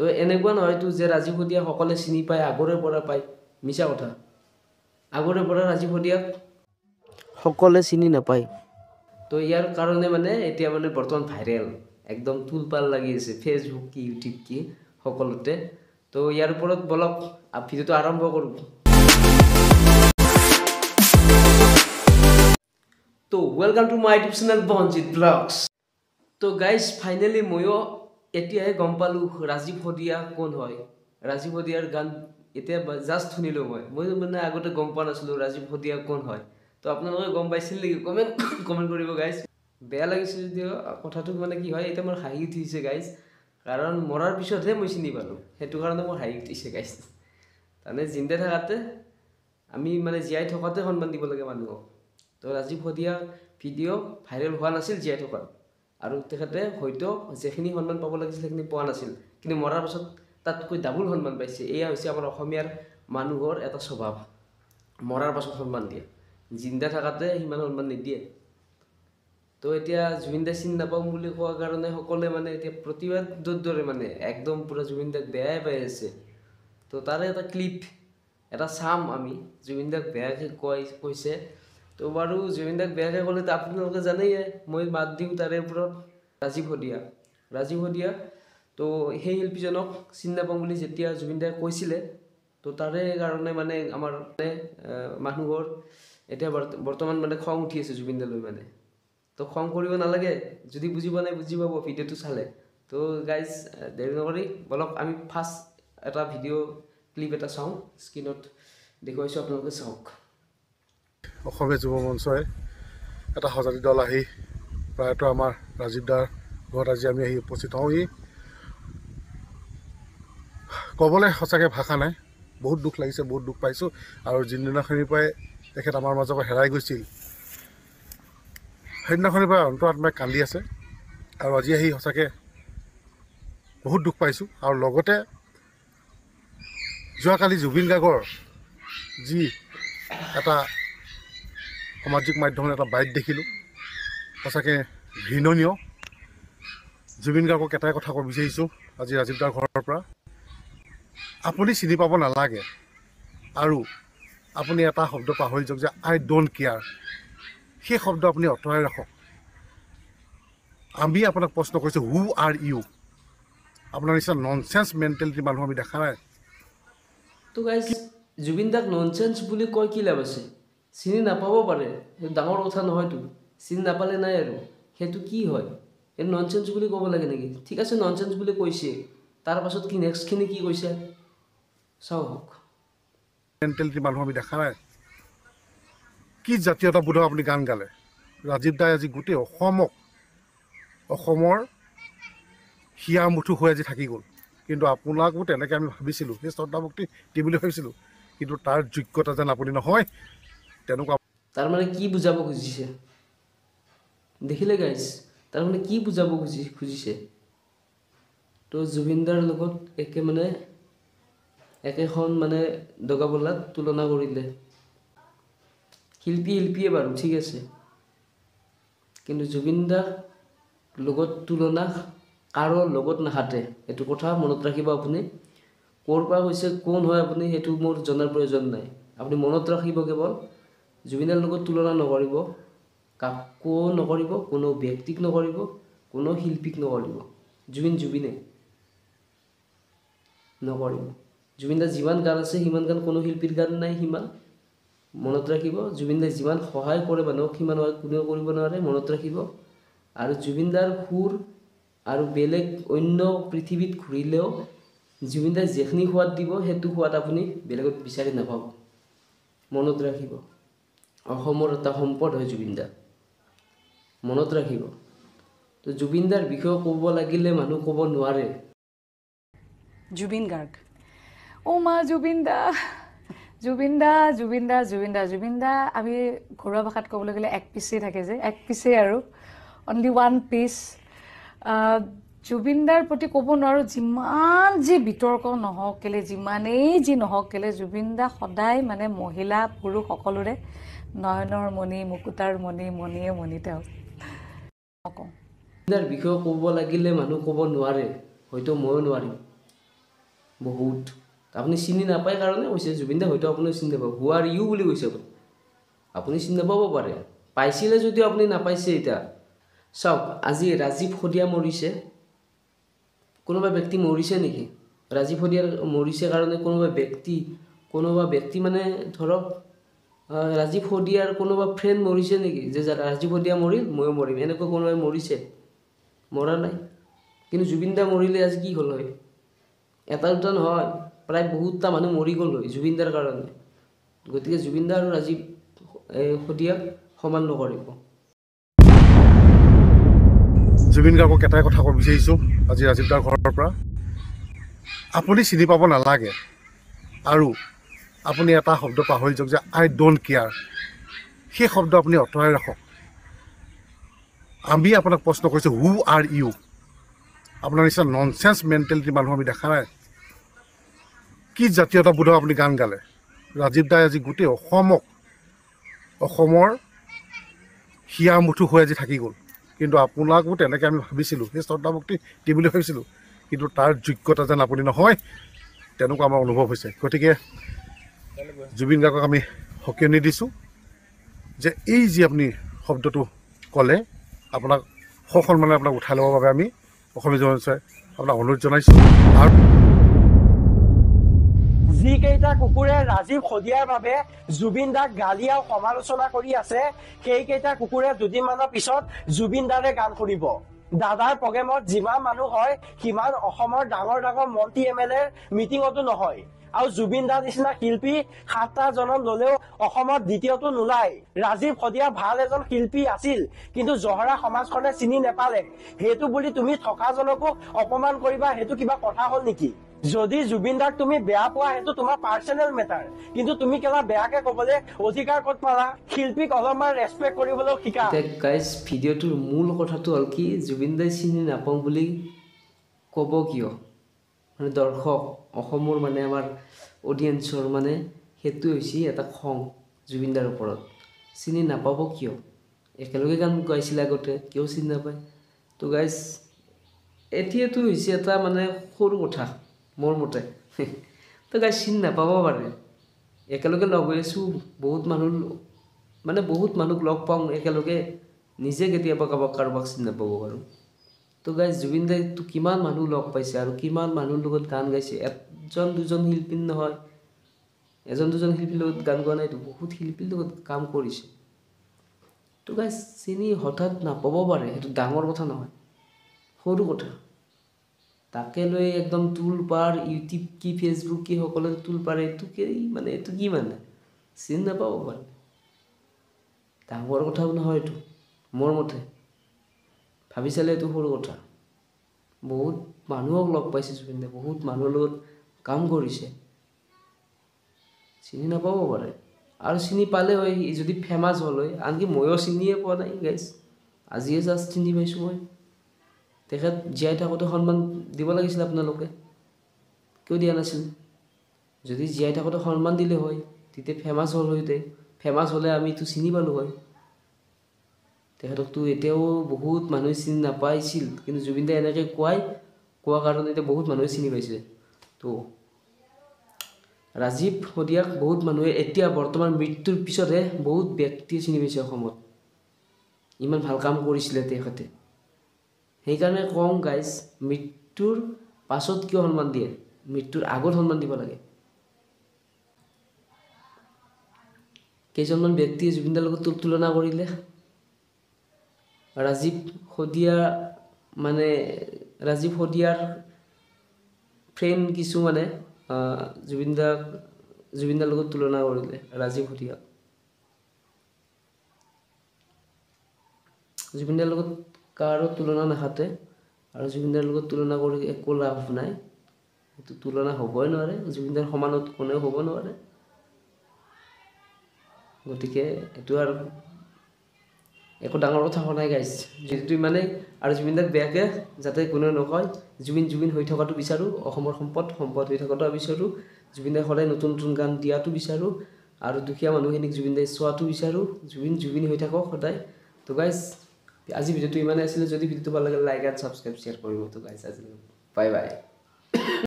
তো এনেকুৱা নহয়তো যে ৰাজীৱ হদিয়া সকলে চিনি পায় আগৰে পৰা পায় মিছা কথা আগৰে পৰা ৰাজীৱ হদিয়াক সকলে চিনি নাপায় তো ইয়াৰ কাৰণে মানে এতিয়া মানে বৰ্তমান ভাইৰেল একদম তুলপাল লাগি আছে ফেচবুক কি ইউটিউব কি সকলোতে তো ইয়াৰ ওপৰত বলক ভিডিঅ'টো আৰম্ভ কৰোঁ তো welcome to my YouTube channel Banajit blogs তো গাইজ ফাইনেলি ময়ো এতিয়াহে গম পালোঁ ৰাজীৱ হদিয়া কোন হয় ৰাজীৱ হদিয়াৰ গান এতিয়া জাষ্ট শুনিলোঁ মই মানে আগতে গম পোৱা নাছিলোঁ ৰাজীৱ হদিয়া কোন হয় তো আপোনালোকে গম পাইছিল নেকি কমেণ্ট কৰিব গাইজ বেয়া লাগিছিল যদিও কথাটো মানে কি হয় এতিয়া মোৰ হাঁহি উঠিছে গাইজ কাৰণ মৰাৰ পিছতহে মই চিনি পালোঁ সেইটো কাৰণে মোৰ হাঁহি উঠিছে গাইজ তাৰমানে জিন্দা থাকাতে আমি মানে জীয়াই থকাতে সন্মান দিব লাগে মানুহক তো ৰাজীৱ হদিয়া ভিডিঅ' ভাইৰেল হোৱা নাছিল জীয়াই থকাত আৰু তেখেতে হয়তো যেখিনি সন্মান পাব লাগিছিল সেইখিনি পোৱা নাছিল কিন্তু মৰাৰ পাছত তাতকৈ ডাবুল সন্মান পাইছে এয়া হৈছে আমাৰ অসমীয়াৰ মানুহৰ এটা স্বভাৱ মৰাৰ পাছত সন্মান দিয়ে জিন্দা থাকাতে সিমান সন্মান নিদিয়ে তো এতিয়া জুবিন দাক চিনি নাপাওঁ বুলি কোৱাৰ কাৰণে সকলোৱে মানে এতিয়া প্ৰতিবাদৰ দৰে মানে একদম পূৰা জুবিন দাক বেয়াই পাই আছে তো তাৰে এটা ক্লিপ এটা চাম আমি জুবিন দাক বেয়াকৈ কৈছে তো বাৰু জুবিন দাক বেয়াকৈ ক'লে তো আপোনালোকে জানেই মই মাত দিওঁ তাৰে ওপৰত ৰাজীৱ হদিয়া তো সেই শিল্পীজনক চিনি নাপাওঁ বুলি যেতিয়া জুবিন দাই কৈছিলে তো তাৰে কাৰণে মানে আমাৰ মানুহৰ এতিয়া বৰ্তমান মানে খং উঠি আছে জুবিন দালৈ মানে তো খং কৰিব নালাগে যদি বুজি পোৱা নাই বুজি পাব ভিডিঅ'টো চালে তো গাইজ দেৰি নকৰি বলক আমি ফাৰ্ষ্ট এটা ভিডিঅ' ক্লিপ এটা চাওঁ স্ক্ৰীণত দেখুৱাইছোঁ আপোনালোকে চাওক অসমীয়া যুৱ মঞ্চই এটা সজাতি দল আহি প্ৰায়তো আমাৰ ৰাজীৱ দাৰ ঘৰত আজি আমি আহি উপস্থিত হওঁহি ক'বলৈ সঁচাকৈ ভাষা নাই বহুত দুখ লাগিছে বহুত দুখ পাইছোঁ আৰু যিদিনাখনিৰ পৰাই তেখেত আমাৰ মাজৰ পৰা হেৰাই গৈছিল সেইদিনাখনিৰ পৰা অন্তৰাত্মাই কান্দি আছে আৰু আজি আহি সঁচাকৈ বহুত দুখ পাইছোঁ আৰু লগতে যোৱাকালি জুবিন গাৰ্গৰ যি এটা সামাজিক মাধ্যমত এটা বাইট দেখিলোঁ সঁচাকৈ ঘৃণনীয় জুবিন গাৰ্গক এটাই কথা ক'ব বিচাৰিছোঁ আজি ৰাজীৱ দাৰ ঘৰৰ পৰা আপুনি চিনি পাব নালাগে আৰু আপুনি এটা শব্দ পাহৰি যাওক যে আই ডোণ্ট কেয়াৰ সেই শব্দ আপুনি আঁতৰাই ৰাখক আমি আপোনাক প্ৰশ্ন কৰিছোঁ হু আৰ ইউ আপোনাৰ নিচিনা ননচেন্স মেণ্টেলিটি মানুহ আমি দেখা নাই তো গাইজ জুবিন দাক ননচেন্স বুলি কয় কি লাভ আছে চিনি নাপাব পাৰে সেইটো ডাঙৰ কথা নহয়তো চিনি নাপালে নাই আৰু সেইটো কি হয় সেইটো ননচেন্স বুলি ক'ব লাগে নেকি ঠিক আছে ননচেন্স বুলি কৈছে তাৰ পাছত কি নেক্সটখিনি কি কৈছে চাওক মেণ্টেলিটি মানুহ আমি দেখা নাই কি জাতীয়তাবোধক আপুনি গান গালে ৰাজীৱ দাই আজি গোটেই অসমৰ হিয়া মুঠু হৈ আজি থাকি গ'ল কিন্তু আপোনাকো তেনেকৈ আমি ভাবিছিলোঁ সেই শ্ৰদ্ধা ভক্তি দিম বুলি ভাবিছিলোঁ কিন্তু তাৰ যোগ্যতা যেন আপুনি নহয় তেনেকুৱা তাৰমানে কি বুজাব খুজিছে দেখিলে গাইজ তাৰমানে কি বুজাব খুজিছে তো জুবিন দাৰ লগত একেখন মানে দগাবলাত তুলনা কৰিলে শিল্পীয়ে বাৰু ঠিক আছে কিন্তু জুবিন দাৰ লগত তুলনা কাৰো লগত নাখাতে এইটো কথা মনত ৰাখিব আপুনি ক'ৰ পৰা কৈছে কোন হয় আপুনি সেইটো মোৰ জনাৰ প্ৰয়োজন নাই আপুনি মনত ৰাখিব কেৱল জুবিনৰ লগত তুলনা নকৰিব কাকো নকৰিব কোনো ব্যক্তিক নকৰিব কোনো শিল্পীক নকৰিব জুবিনে নকৰিব জুবিন দাৰ যিমান গান আছে সিমান গান কোনো শিল্পীৰ গান নাই সিমান মনত ৰাখিব জুবিন দাই যিমান সহায় কৰে মানুহক সিমান সহায় কোনেও কৰিব নোৱাৰে মনত ৰাখিব আৰু জুবিন দাৰ সুৰ আৰু বেলেগ অন্য পৃথিৱীত ঘূৰিলেও জুবিন দাই যেখিনি সোৱাদ দিব সেইটো সোৱাদ আপুনি বেলেগত বিচাৰি নাপাব মনত ৰাখিব অসমৰ এটা সম্পদ হয় জুবিন দা মনত ৰাখিব তো জুবিন দাৰ বিষয়ে ক'ব লাগিলে মানুহ ক'ব নোৱাৰে জুবিন গাৰ্গ মা জুবিন দা আমি ঘৰুৱা ভাষাত ক'বলৈ গ'লে এক পিচেই থাকে যে এক পিচেই আৰু অনলি ওৱান পিচ জুবিন দাৰ প্ৰতি ক'ব নোৱাৰোঁ যিমান যি বিতৰ্ক নহওক কেলে যিমানেই যি নহওক কেলে জুবিন দা সদায় মানে মহিলা পুৰুষ সকলোৰে নয়নৰ মণি মুকুতাৰ মণি মণিয়ে মণি তেওঁ নকওঁ জুবিন দাৰ বিষয়ে ক'ব লাগিলে মানুহ ক'ব নোৱাৰে হয়তো ময়ো নোৱাৰিম বহুত আপুনি চিনি নাপায় কাৰণে কৈছে জুবিন দা হয়তো আপুনি চিনি নাপাব হু আৰ ইউ বুলি কৈছে আপুনি চিনি নাপাব পাৰে পাইছিলে যদিও আপুনি নাপাইছে এতিয়া চাওক আজি ৰাজীৱ শদিয়া মৰিছে কোনোবা ব্যক্তি মৰিছে নেকি ৰাজীৱ শদিয়াৰ মৰিছে কাৰণে কোনোবা ব্যক্তি মানে ধৰক ৰাজীৱ শদিয়াৰ কোনোবা ফ্ৰেণ্ড মৰিছে নেকি যে ৰাজীৱ শদিয়া মৰিল ময়ো মৰিম এনেকৈ কোনোবাই মৰিছে মৰা নাই কিন্তু জুবিন দা মৰিলে আজি কি হ'ল হয় এটা দুটা নহয় প্ৰায় বহুতটা মানুহ মৰি গ'ল হয় জুবিন দাৰ কাৰণে গতিকে জুবিন দা আৰু ৰাজীৱ শদিয়াক সমান নকৰিব জুবিন গাৰ্গক এটাই কথা ক'ব বিচাৰিছোঁ আজি ৰাজীৱ দাৰ ঘৰৰ পৰা আপুনি চিনি পাব নালাগে আৰু আপুনি এটা শব্দ পাহৰি যাওক যে আই ডোণ্ট কেয়াৰ সেই শব্দ আপুনি আঁতৰাই ৰাখক আমি আপোনাক প্ৰশ্ন কৰিছোঁ হু আৰ ইউ আপোনাৰ নিচিনা ননচেন্স মেণ্টেলিটি মানুহ আমি দেখা নাই কি জাতীয়তাবোধক আপুনি গান গালে ৰাজীৱ দাই আজি গোটেই অসমৰ হিয়া মুঠু হৈ আজি থাকি গ'ল কিন্তু আপোনাকো তেনেকৈ আমি ভাবিছিলোঁ সেই শ্ৰদ্ধাভক্তি দিম বুলি ভাবিছিলোঁ কিন্তু তাৰ যোগ্যতা যেন আপুনি নহয় তেনেকুৱা আমাৰ অনুভৱ হৈছে গতিকে জুবিন গাৰ্গক আমি সকিয়নি দিছোঁ যে এই যি আপুনি শব্দটো ক'লে আপোনাক সসন্মানে আপোনাক উঠাই ল'বৰ বাবে আমি অসমীয়া জনসাধাৰণে আপোনাক অনুৰোধ জনাইছোঁ আৰু যিকেইটা কুকুৰে ৰাজীৱ শদিয়াৰ বাবে জুবিন দাক গালি আৰু সমালোচনা কৰি আছে সেইকেইটা কুকুৰে দুদিনমানৰ পিছত জুবিন দাৰে গান শুনিব দাদাৰ প্ৰগ্ৰেমত যিমান মানুহ হয় সিমান অসমৰ ডাঙৰ ডাঙৰ মন্ত্ৰী MLA মিটিঙতো নহয় আৰু জুবিন দাৰ নিচিনা শিল্পী 7টা জনম ল'লেও অসমত দ্বিতীয়টো নোলায় ৰাজীৱ শদিয়া ভাল এজন শিল্পী আছিল কিন্তু জহৰা সমাজখনে চিনি নেপালে সেইটো বুলি তুমি থকাজনকো অপমান কৰিবা সেইটো কিবা কথা হ'ল নেকি যদি জুবিন দাক তুমি বেয়া পোৱা সেইটো তোমাৰ পাৰ্চনেল মেটাৰ কিন্তু তুমি কেলা বেয়াকে ক'বলৈ অধিকাৰ ক'ত পালা শিল্পীক অলপমান ৰেছপেক্ট কৰিবলৈ শিকা গাইজ ভিডিঅ'টোৰ মূল কথাটো হ'ল কি জুবিন দাই চিনি নাপাওঁ বুলি ক'ব কিয় মানে দৰ্শক অসমৰ মানে আমাৰ অডিয়েঞ্চৰ মানে সেইটো হৈছে এটা খং জুবিন দাৰ ওপৰত চিনি নাপাব কিয় একেলগে গান গাইছিলে আগতে কিয় চিনি নাপায় তো গাইজ এতিয়াতো হৈছে এটা মানে সৰু কথা মোৰ মতে তো গাইজ চিনি নাপাব পাৰে একেলগে লগ হৈ আছোঁ বহুত মানুহ লগ পাওঁ একেলগে নিজে কেতিয়াবা কাৰোবাক চিনি নাপাব পাৰোঁ তো গাইজ জুবিন দাইতো কিমান মানুহ লগ পাইছে আৰু কিমান মানুহৰ লগত গান গাইছে এজন দুজন শিল্পী নহয় এজন দুজন শিল্পীৰ লগত গান গোৱা নাইতো বহুত শিল্পীৰ লগত কাম কৰিছে তো গাইজ চিনি হঠাৎ নাপাব পাৰে সেইটো ডাঙৰ কথা নহয় সৰু কথা তাকে লৈ একদম টুল পাৰ ইউটিউব কি ফেচবুক কি সকলোৱে টুল পাৰে এইটো কি মানে চিনি নাপাব পাৰে ডাঙৰ কথাও নহয় এইটো মোৰ মতে ভাবি চালে এইটো সৰু কথা বহুত মানুহক লগ পাইছে জুবিন দাই বহুত মানুহৰ লগত কাম কৰিছে চিনি নাপাব পাৰে আৰু চিনি পালে হয় যদি ফেমাছ হ'ল হয় আনকি ময়ো চিনিয়ে পোৱা নাই গাইজ আজিয়ে জাষ্ট চিনি পাইছোঁ মই তেখেত জীয়াই থাকোঁতে সন্মান দিব লাগিছিল আপোনালোকে কিয় দিয়া নাছিল যদি জীয়াই থাকোঁতে সন্মান দিলে হয় তেতিয়া ফেমাছ হ'ল হয় ফেমাছ হ'লে আমিতো চিনি পালোঁ হয় তেখেতকতো এতিয়াও বহুত মানুহে চিনি নাপাইছিল কিন্তু জুবিন দাই এনেকৈ কোৱা কাৰণে এতিয়া বহুত মানুহে চিনি পাইছে তো ৰাজীৱ শদিয়াক বহুত মানুহে এতিয়া বৰ্তমান মৃত্যুৰ পিছতহে বহুত ব্যক্তিয়ে চিনি পাইছে অসমত ইমান ভাল কাম কৰিছিলে তেখেতে সেইকাৰণে কওঁ গাইজ মৃত্যুৰ পাছত কিয় সন্মান দিয়ে মৃত্যুৰ আগত সন্মান দিব লাগে কেইজনমান ব্যক্তিয়ে জুবিন দাৰ লগত তুলনা কৰিলে ৰাজীৱ শদিয়াৰ ফ্ৰেণ্ড কিছুমানে জুবিন দাৰ লগত তুলনা কৰিলে ৰাজীৱ শদিয়াক জুবিন দাৰ লগত কাৰো তুলনা নাখাতে আৰু জুবিন দাৰ লগত তুলনা কৰি একো লাভ নাই এইটো তুলনা হ'বই নোৱাৰে জুবিন দাৰ সমানত কোনেও হ'ব নোৱাৰে গতিকে এইটো আৰু একো ডাঙৰ কথা হোৱা নাই গাইজ যিহেতু ইমানেই আৰু জুবিন দাক বেয়াকৈ যাতে কোনেও নকয় জুবিন হৈ থকাটো বিচাৰোঁ অসমৰ সম্পদ হৈ থকাটো বিচাৰোঁ জুবিন দাই সদায় নতুন নতুন গান দিয়াটো বিচাৰোঁ আৰু দুখীয়া মানুহখিনিক জুবিন দাই চোৱাটো বিচাৰোঁ জুবিন হৈ থাকক সদায় তো গাইজ আজি ভিডিঅ'টো ইমানেই আছিলে যদি ভিডিঅ'টো ভাল লাগে লাইক এণ্ড ছাবস্ক্ৰাইব শ্বেয়াৰ কৰিব তো গাইজ আজি বাই বাই